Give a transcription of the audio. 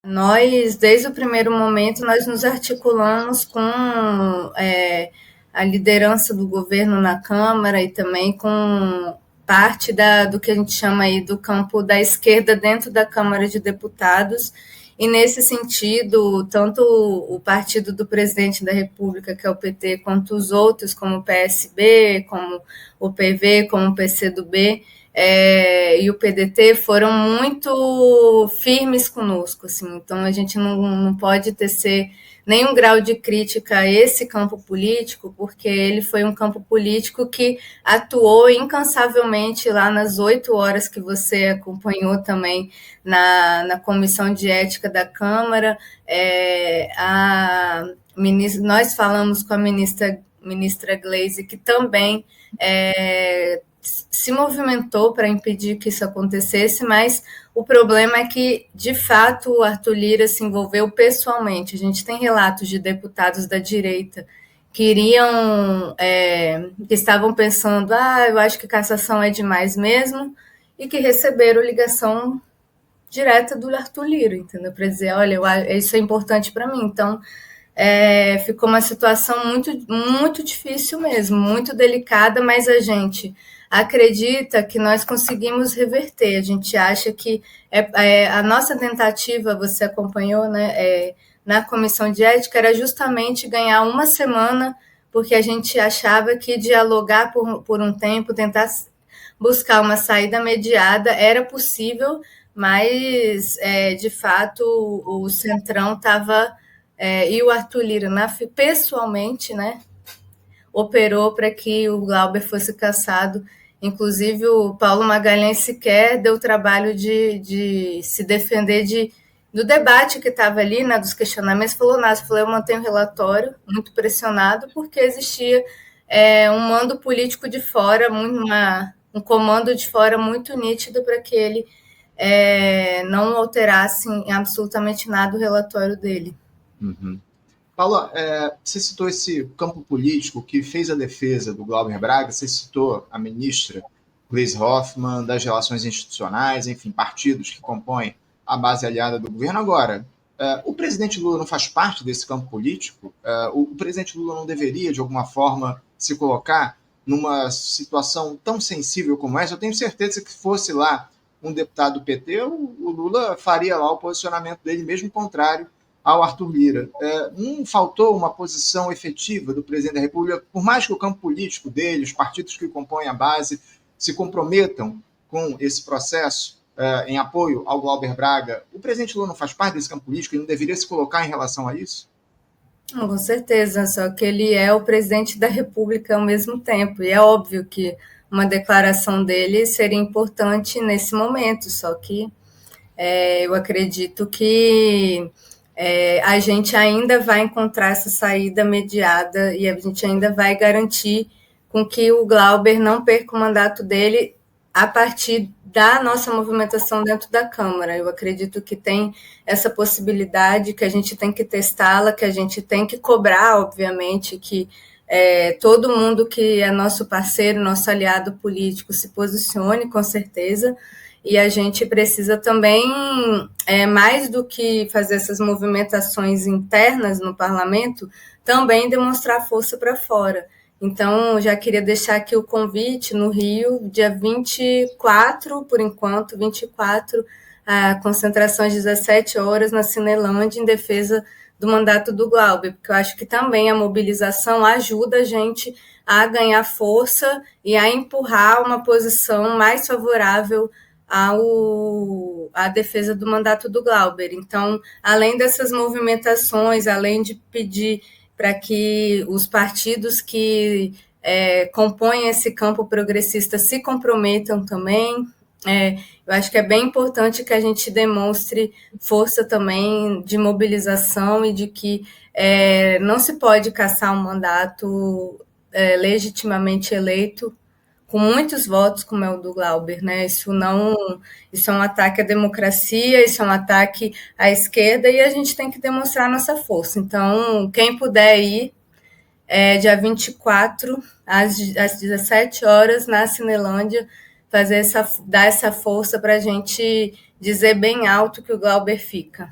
Nós, desde o primeiro momento, nós nos articulamos com a liderança do governo na Câmara e também com parte do que a gente chama aí do campo da esquerda dentro da Câmara de Deputados. E nesse sentido, tanto o partido do presidente da República, que é o PT, quanto os outros, como o PSB, como o PV, como o PCdoB, e o PDT foram muito firmes conosco, assim. Então a gente não pode tecer nenhum grau de crítica a esse campo político, porque ele foi um campo político que atuou incansavelmente lá nas 8 horas que você acompanhou também na Comissão de Ética da Câmara. Nós falamos com a ministra Gleisi, que também se movimentou para impedir que isso acontecesse, mas o problema é que, de fato, o Arthur Lira se envolveu pessoalmente. A gente tem relatos de deputados da direita que que estavam pensando, eu acho que cassação é demais mesmo, e que receberam ligação direta do Arthur Lira, entendeu? Para dizer, olha, isso é importante para mim. Então, ficou uma situação muito, muito difícil mesmo, muito delicada, mas a gente acredita que nós conseguimos reverter. A gente acha que a nossa tentativa, você acompanhou, né, na comissão de ética, era justamente ganhar uma semana, porque a gente achava que dialogar por um tempo, tentar buscar uma saída mediada era possível, mas de fato o Centrão estava e o Arthur Lira, pessoalmente, né, operou para que o Glauber fosse cassado. Inclusive, o Paulo Magalhães sequer deu o trabalho de se defender do debate que estava ali, né, dos questionamentos, falou nada, falou, eu mantenho o relatório, muito pressionado, porque existia um mando político de fora, um comando de fora muito nítido para que ele não alterasse em absolutamente nada o relatório dele. Uhum. Paulo, você citou esse campo político que fez a defesa do Glauber Braga, você citou a ministra Gleisi Hoffmann, das relações institucionais, enfim, partidos que compõem a base aliada do governo. Agora, o presidente Lula não faz parte desse campo político? O presidente Lula não deveria, de alguma forma, se colocar numa situação tão sensível como essa? Eu tenho certeza que se fosse lá um deputado do PT, o Lula faria lá o posicionamento dele, mesmo contrário ao Arthur Lira. Não faltou uma posição efetiva do presidente da República, por mais que o campo político dele, os partidos que compõem a base, se comprometam com esse processo em apoio ao Glauber Braga. O presidente Lula não faz parte desse campo político, ele não deveria se colocar em relação a isso? Não, com certeza, só que ele é o presidente da República ao mesmo tempo, e é óbvio que uma declaração dele seria importante nesse momento, só que eu acredito que a gente ainda vai encontrar essa saída mediada e a gente ainda vai garantir com que o Glauber não perca o mandato dele a partir da nossa movimentação dentro da Câmara. Eu acredito que tem essa possibilidade, que a gente tem que testá-la, que a gente tem que cobrar, obviamente, que todo mundo que é nosso parceiro, nosso aliado político se posicione, com certeza, e a gente precisa também, mais do que fazer essas movimentações internas no parlamento, também demonstrar força para fora. Então, já queria deixar aqui o convite no Rio, dia 24, por enquanto, 24, a concentração às 17 horas na Cinelândia, em defesa do mandato do Glauber, porque eu acho que também a mobilização ajuda a gente a ganhar força e a empurrar uma posição mais favorável à defesa do mandato do Glauber. Então, além dessas movimentações, além de pedir para que os partidos que compõem esse campo progressista se comprometam também, eu acho que é bem importante que a gente demonstre força também de mobilização e de que não se pode cassar um mandato legitimamente eleito com muitos votos, como é o do Glauber, né? Isso é um ataque à democracia, isso é um ataque à esquerda e a gente tem que demonstrar nossa força. Então, quem puder ir, dia 24, às 17 horas, na Cinelândia, dar essa força para a gente dizer bem alto que o Glauber fica.